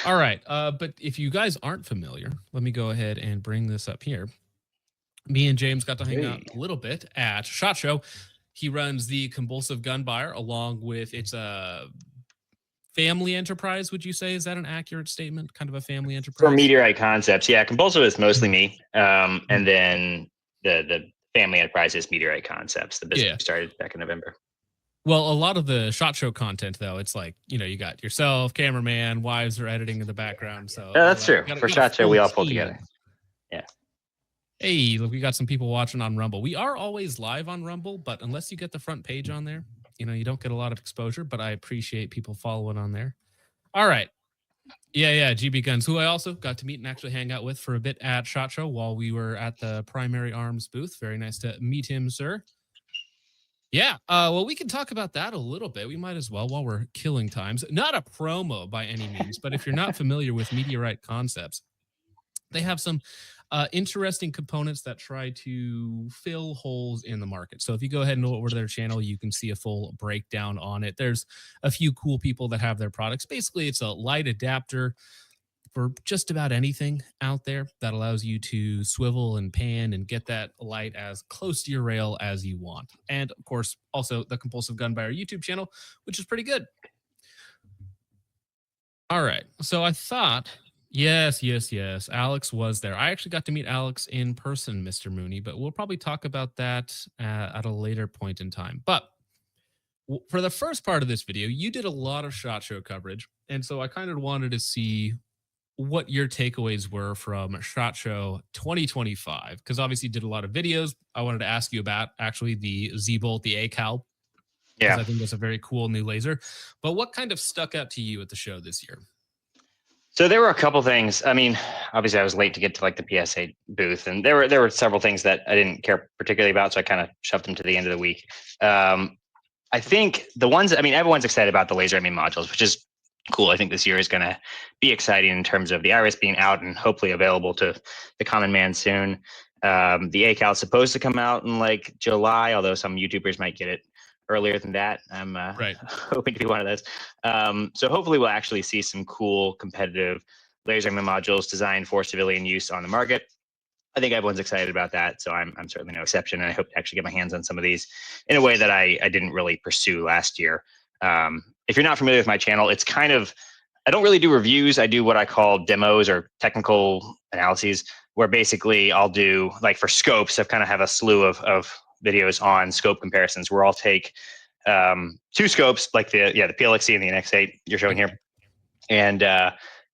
All right. But if you guys aren't familiar, let me go ahead and bring this up here. Me and James got to hang out a little bit at SHOT Show. He runs the Compulsive Gun Buyer along with it's a family enterprise. Would you say, is that an accurate statement? Kind of a family enterprise for Meteorite Concepts. Yeah, Compulsive is mostly me, and then the family enterprise is Meteorite Concepts. The business started back in November. Well, a lot of the SHOT Show content, though, it's like, you got yourself, cameraman, wives are editing in the background. So that's true. For SHOT Show, we all pull together. Yeah. Hey, look, we got some people watching on Rumble. We are always live on Rumble, but unless you get the front page on there, you don't get a lot of exposure, but I appreciate people following on there. All right. Yeah, GB Guns, who I also got to meet and actually hang out with for a bit at SHOT Show while we were at the Primary Arms booth. Very nice to meet him, sir. Yeah, well, we can talk about that a little bit. We might as well while we're killing times. Not a promo by any means, but if you're not familiar with Meteorite Concepts, they have some interesting components that try to fill holes in the market. So if you go ahead and go over to their channel, you can see a full breakdown on it. There's a few cool people that have their products. Basically, it's a light adapter for just about anything out there that allows you to swivel and pan and get that light as close to your rail as you want. And of course, also the Compulsive Gun Buyer YouTube channel, which is pretty good. All right. So I thought, yes. Alex was there. I actually got to meet Alex in person, Mr. Mooney, but we'll probably talk about that at a later point in time. But for the first part of this video, you did a lot of SHOT Show coverage. And so I kind of wanted to see what your takeaways were from SHOT Show 2025, because obviously you did a lot of videos. I wanted to ask you about actually the Z-Bolt, the ACAL. Yeah, I think that's a very cool new laser. But what kind of stuck out to you at the show this year? So there were a couple things. I mean, obviously I was late to get to like the PSA booth, and there were several things that I didn't care particularly about, so I kind of shoved them to the end of the week. I think the ones, everyone's excited about the laser aiming modules, which is cool. I think this year is going to be exciting in terms of the Iris being out and hopefully available to the common man soon. The ACAL is supposed to come out in like July, although some YouTubers might get it earlier than that. I'm hoping to be one of those. So hopefully we'll actually see some cool competitive laser aiming modules designed for civilian use on the market. I think everyone's excited about that, so I'm certainly no exception, and I hope to actually get my hands on some of these in a way that I didn't really pursue last year. If you're not familiar with my channel, it's kind of, I don't really do reviews. I do what I call demos or technical analyses, where basically I'll do, like for scopes, I've kind of have a slew of videos on scope comparisons where I'll take two scopes, like the PLXC and the NX8 you're showing here, and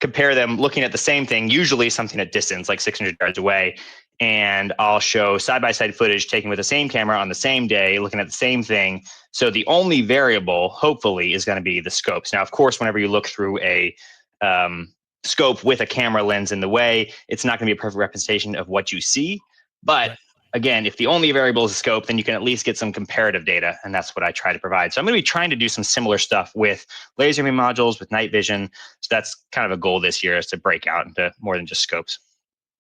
compare them looking at the same thing, usually something at distance, like 600 yards away. And I'll show side-by-side footage taken with the same camera on the same day, looking at the same thing. So the only variable, hopefully, is going to be the scopes. Now, of course, whenever you look through a scope with a camera lens in the way, it's not going to be a perfect representation of what you see. But again, if the only variable is a scope, then you can at least get some comparative data, and that's what I try to provide. So I'm going to be trying to do some similar stuff with laser aiming modules, with night vision. So that's kind of a goal this year, is to break out into more than just scopes.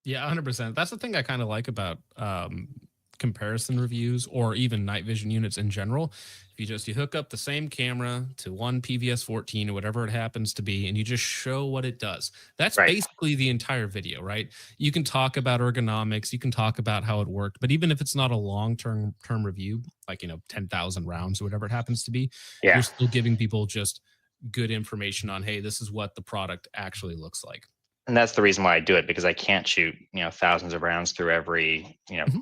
Yeah, 100%. That's the thing I kind of like about comparison reviews or even night vision units in general. If you hook up the same camera to one PVS 14 or whatever it happens to be, and you just show what it does. That's basically the entire video, right? You can talk about ergonomics, you can talk about how it worked, but even if it's not a long-term review, like 10,000 rounds or whatever it happens to be, you're still giving people just good information on, hey, this is what the product actually looks like. And that's the reason why I do it, because I can't shoot, thousands of rounds through every,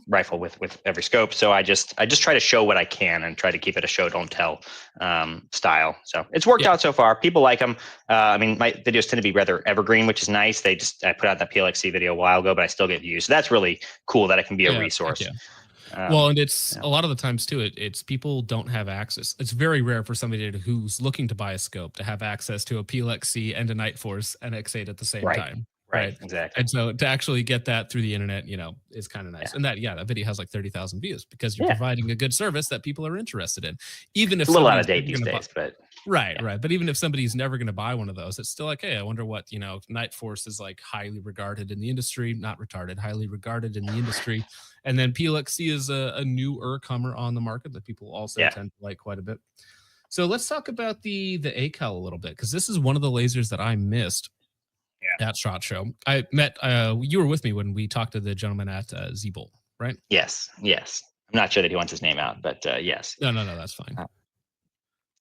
rifle with every scope. So I just try to show what I can and try to keep it a show don't tell style. So it's worked out so far. People like them. My videos tend to be rather evergreen, which is nice. I put out that PLXC video a while ago, but I still get views. So that's really cool that it can be a resource. Well, and it's a lot of the times too, it's people don't have access. It's very rare for somebody who's looking to buy a scope to have access to a PLXC and a Night Force NX8 at the same time. Right, exactly. And so to actually get that through the internet, is kind of nice. And that video has like 30,000 views because you're providing a good service that people are interested in. Even if it's a little out of date these days, but right. But even if somebody's never going to buy one of those, it's still like, hey, I wonder what, Night Force is like highly regarded in the industry, not retarded, highly regarded in the industry. And then PLXC is a newer comer on the market that people also tend to like quite a bit. So let's talk about the ACAL a little bit, because this is one of the lasers that I missed at SHOT Show. I met, you were with me when we talked to the gentleman at Z-Bolt, right? Yes. I'm not sure that he wants his name out, but yes. No, that's fine.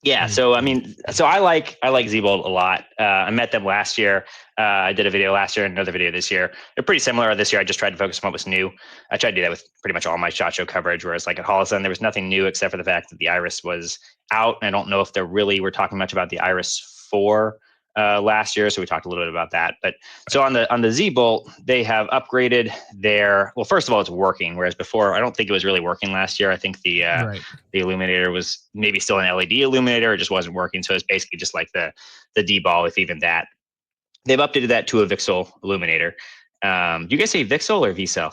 Yeah. So I mean, so I like Z-Bolt a lot. I met them last year. I did a video last year and another video this year. They're pretty similar. This year, I just tried to focus on what was new. I tried to do that with pretty much all my SHOT Show coverage. Whereas like at Holosun, there was nothing new except for the fact that the Iris was out. And I don't know if we're talking much about the Iris 4 last year, so we talked a little bit about that. But so on the Z-Bolt, they have upgraded their. Well, first of all, it's working, whereas before I don't think it was really working last year. I think the illuminator was maybe still an LED illuminator, it just wasn't working. So it's basically just like the D-ball with even that. They've updated that to a VCSEL illuminator. Do you guys say VCSEL or VCSEL?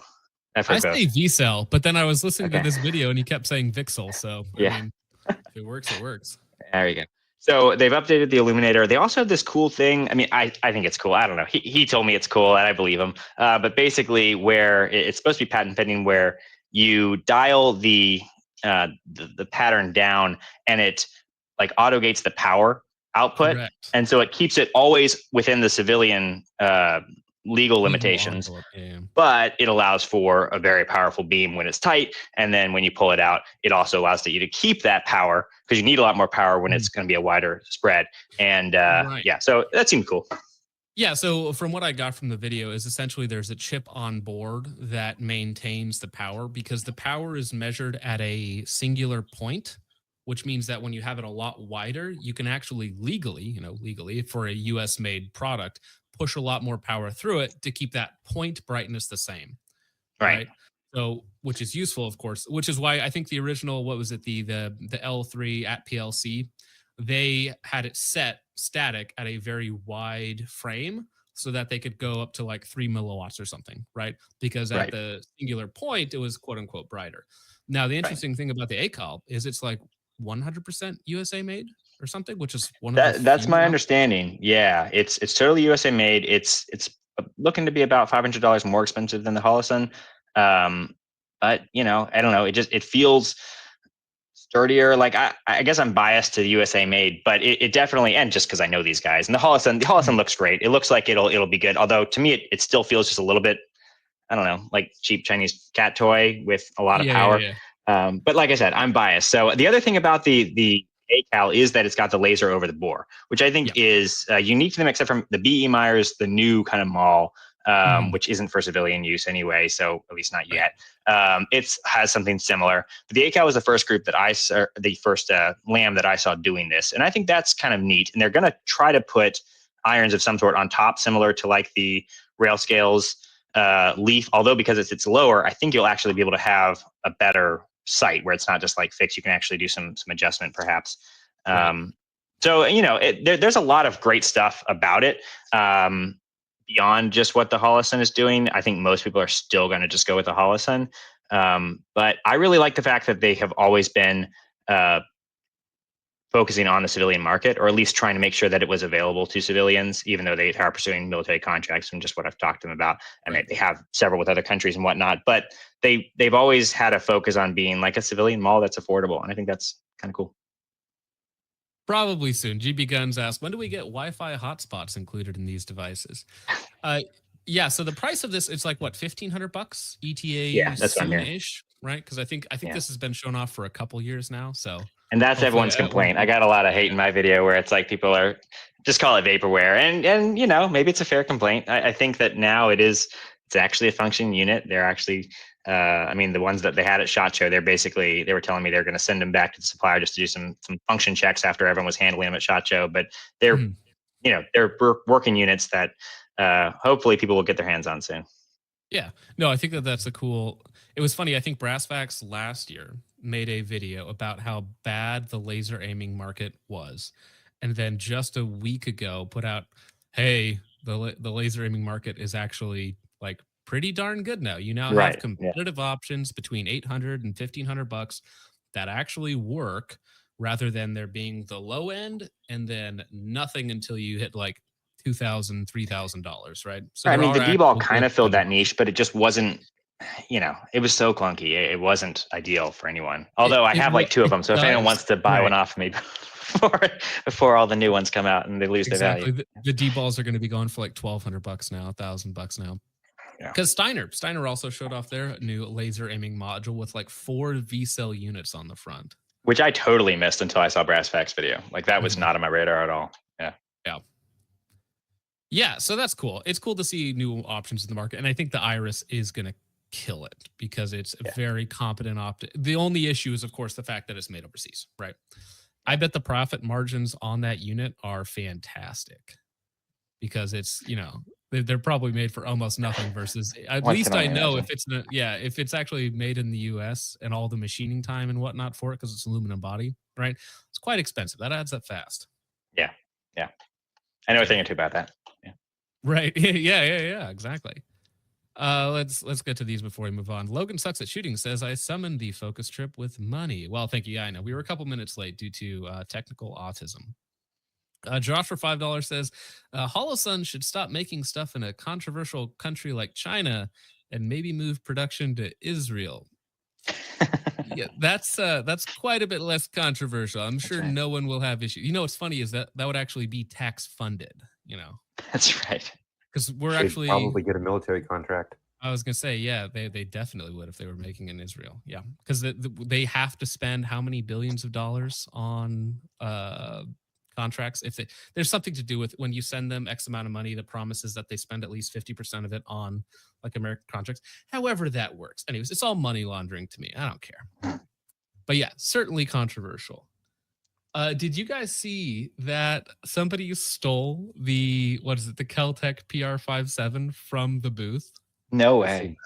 I say VCSEL, but then I was listening to this video and he kept saying VCSEL. So I mean, if it works, it works. There you go. So they've updated the illuminator. They also have this cool thing. I mean, I think it's cool. I don't know. He told me it's cool, and I believe him. But basically, where it's supposed to be patent pending, where you dial the pattern down, and it like auto gates the power output, and so it keeps it always within the civilian legal limitations. But it allows for a very powerful beam when it's tight, and then when you pull it out, it also allows you to keep that power, because you need a lot more power when it's going to be a wider spread. And yeah, so that seemed cool. Yeah, so from what I got from the video is essentially there's a chip on board that maintains the power, because the power is measured at a singular point, which means that when you have it a lot wider, you can actually legally for a US made product, push a lot more power through it to keep that point brightness the same. Right. So, which is useful, of course, which is why I think the original, what was it? The L3 at PLC, they had it set static at a very wide frame so that they could go up to like 3 milliwatts or something, right? Because at the singular point, it was quote unquote brighter. Now, the interesting thing about the ACAL is it's like 100% USA made or something, which is one of that's my understanding. Yeah, it's totally USA made. It's looking to be about $500 more expensive than the Holosun. But I don't know. It feels sturdier. Like I guess I'm biased to the USA made, but it definitely, and just because I know these guys, and the Holosun looks great. It looks like it'll be good. Although to me, it still feels just a little bit, I don't know, like cheap Chinese cat toy with a lot of power. But like I said, I'm biased. So the other thing about the ACAL is that it's got the laser over the bore, which I think is unique to them, except from the BE Myers, the new kind of MAL, which isn't for civilian use anyway, so at least not yet. It has something similar. But the ACAL was the first group that the first LAM that I saw doing this, and I think that's kind of neat. And they're going to try to put irons of some sort on top, similar to like the rail scales leaf. Although because it's lower, I think you'll actually be able to have a better sight where it's not just like fixed. You can actually do some adjustment perhaps. So there's a lot of great stuff about it beyond just what the Holosun is doing. I think most people are still going to just go with the Holosun, but I really like the fact that they have always been focusing on the civilian market, or at least trying to make sure that it was available to civilians, even though they are pursuing military contracts from just what I've talked to them about. I mean, they have several with other countries and whatnot, but they've always had a focus on being like a civilian mall that's affordable. And I think that's kind of cool. Probably soon. GB Guns asked, when do we get Wi-Fi hotspots included in these devices? Yeah, so the price of this, it's like what, $1,500 ETA? Yeah, that's soon-ish, right? Because I think this has been shown off for a couple years now. So, and that's everyone's complaint. I got a lot of hate in my video where it's like people are just call it vaporware, and maybe it's a fair complaint. I think that now it's actually a functioning unit. They're actually the ones that they had at SHOT Show, they were telling me they're going to send them back to the supplier just to do some function checks after everyone was handling them at SHOT Show. But they're they're working units that hopefully people will get their hands on soon. Yeah, no, I think that's a cool. It was funny. I think Brassfax last year made a video about how bad the laser aiming market was, and then just a week ago put out, "Hey, the laser aiming market is actually like pretty darn good now. You now have competitive options between $800 and $1,500 that actually work, rather than there being the low end and then nothing until you hit like $2,000, $3,000, right?" So I mean, the D-ball kind of filled that niche, but it just wasn't. It was so clunky. It wasn't ideal for anyone. Although I have like two of them, so if anyone wants to buy one off me, before all the new ones come out and they lose their value. The D balls are going to be going for like $1,200 now, $1,000 now. Because Steiner also showed off their new laser aiming module with like 4 V-cell units on the front, which I totally missed until I saw Brass Facts video. Like that was not on my radar at all. Yeah, so that's cool. It's cool to see new options in the market, and I think the Iris is going to kill it because it's a very competent optic. The only issue is, of course, the fact that it's made overseas, right? I bet the profit margins on that unit are fantastic because it's, they're probably made for almost nothing versus, at least I know if it's actually made in the US and all the machining time and whatnot for it, because it's aluminum body, right? It's quite expensive. That adds up fast. Yeah. I know a thing or two about that. Right. Yeah, exactly. Let's get to these before we move on. Logan Sucks at Shooting says, I summoned the focus trip with money. Well, thank you. Yeah, I know. We were a couple minutes late due to technical autism. Josh for $5 says, Holosun should stop making stuff in a controversial country like China and maybe move production to Israel. Yeah, that's quite a bit less controversial. I'm sure no one will have issues. What's funny is that would actually be tax funded, That's right. Because we're They'd actually probably get a military contract. I was gonna say, yeah, they definitely would if they were making in Israel. Yeah, because they have to spend how many billions of dollars on contracts. There's something to do with when you send them X amount of money that promises that they spend at least 50% of it on like American contracts. However that works. Anyways, it's all money laundering to me. I don't care. But yeah, certainly controversial. Did you guys see that somebody stole the Keltec PR57 from the booth? No way.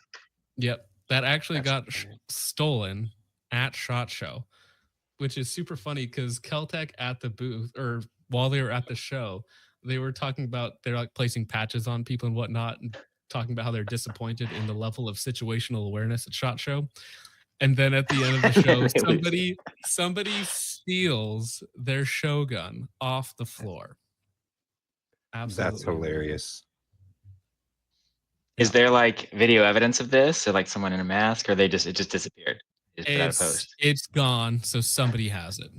Yep, that actually got stolen at SHOT Show, which is super funny because Keltec at the booth, or while they were at the show, they were talking about they're like placing patches on people and whatnot, and talking about how they're disappointed in the level of situational awareness at SHOT Show. And then at the end of the show, somebody steals their Shogun off the floor. Absolutely. That's hilarious. Is there like video evidence of this, or like someone in a mask, or it just disappeared? It's gone, so somebody has it.